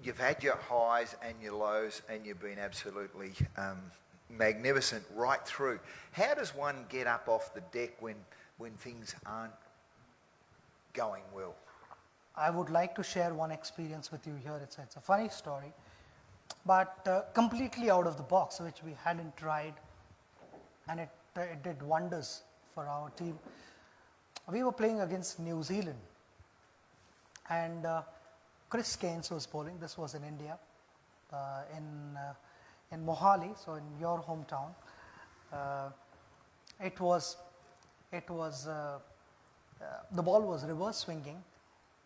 you've had your highs and your lows, and you've been absolutely magnificent right through. How does one get up off the deck when things aren't going well? I would like to share one experience with you here. It's a funny story, but completely out of the box, which we hadn't tried, and it did wonders for our team. We were playing against New Zealand, and Chris Gaines was bowling. This was in India, in Mohali, so in your hometown. The ball was reverse swinging,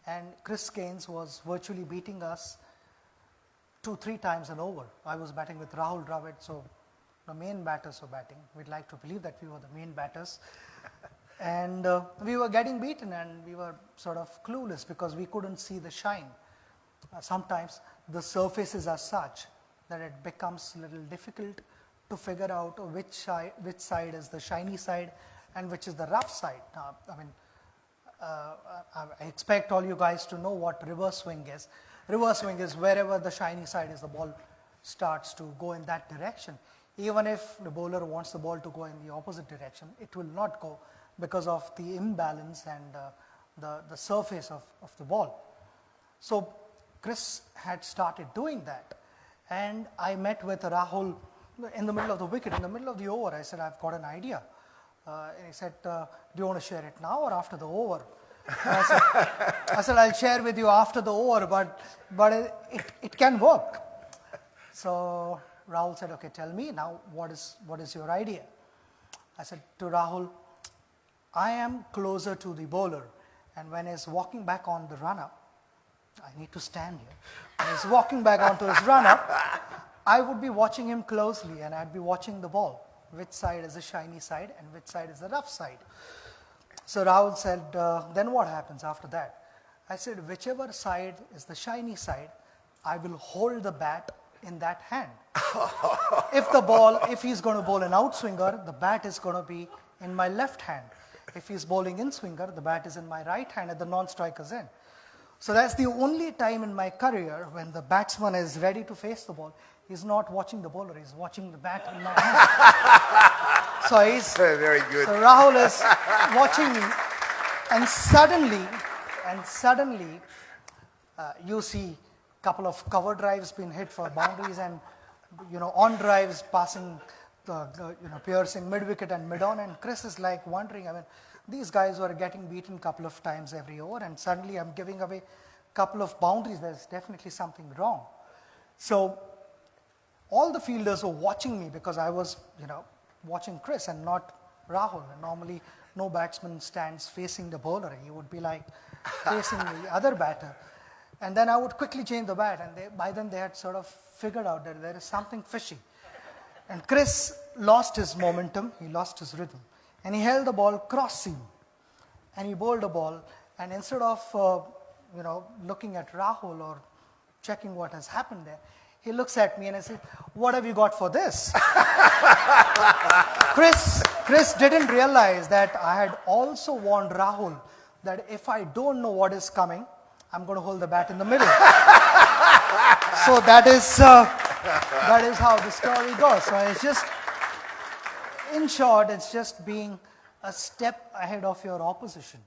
and Chris Gaines was virtually beating us 2-3 times an over. I was batting with Rahul Dravid, so the main batters were batting. We'd like to believe that we were the main batters. And we were getting beaten, and we were sort of clueless because we couldn't see the shine. Sometimes the surfaces are such that it becomes a little difficult to figure out which side is the shiny side and which is the rough side. I expect all you guys to know what reverse swing is. Reverse swing is wherever the shiny side is, the ball starts to go in that direction. Even if the bowler wants the ball to go in the opposite direction, it will not go because of the imbalance and the surface of the ball. So Chris had started doing that, and I met with Rahul in the middle of the wicket, in the middle of the over. I said, I've got an idea. And he said, do you want to share it now or after the over? I said, I'll share with you after the over, but it can work. So Rahul said, okay, tell me now, what is your idea? I said to Rahul, I am closer to the bowler, and when he's walking back on the run-up, I need to stand here. When he's walking back onto his run-up, I would be watching him closely, and I'd be watching the ball. Which side is the shiny side and which side is the rough side? So Rahul said, then what happens after that? I said, whichever side is the shiny side, I will hold the bat in that hand. If he's going to bowl an outswinger, the bat is going to be in my left hand. If he's bowling in swinger, the bat is in my right hand at the non-striker's end. So that's the only time in my career when the batsman is ready to face the ball. He's not watching the bowler, he's watching the bat in my hand. So he's very good. So Rahul is watching me, and suddenly you see a couple of cover drives being hit for boundaries, and on drives passing piercing mid-wicket and mid-on, and Chris is like wondering, these guys were getting beaten a couple of times every over, and suddenly I'm giving away a couple of boundaries. There's definitely something wrong. So all the fielders were watching me because I was, watching Chris and not Rahul. And normally, no batsman stands facing the bowler. He would be like facing the other batter. And then I would quickly change the bat, and by then they had sort of figured out that there is something fishy. And Chris lost his momentum, he lost his rhythm, and he held the ball cross-seam, and he bowled the ball, and instead of looking at Rahul or checking what has happened there, he looks at me and I said, what have you got for this? Chris didn't realize that I had also warned Rahul that if I don't know what is coming, I'm going to hold the bat in the middle. So that is how the story goes. So it's just, in short, it's just being a step ahead of your opposition.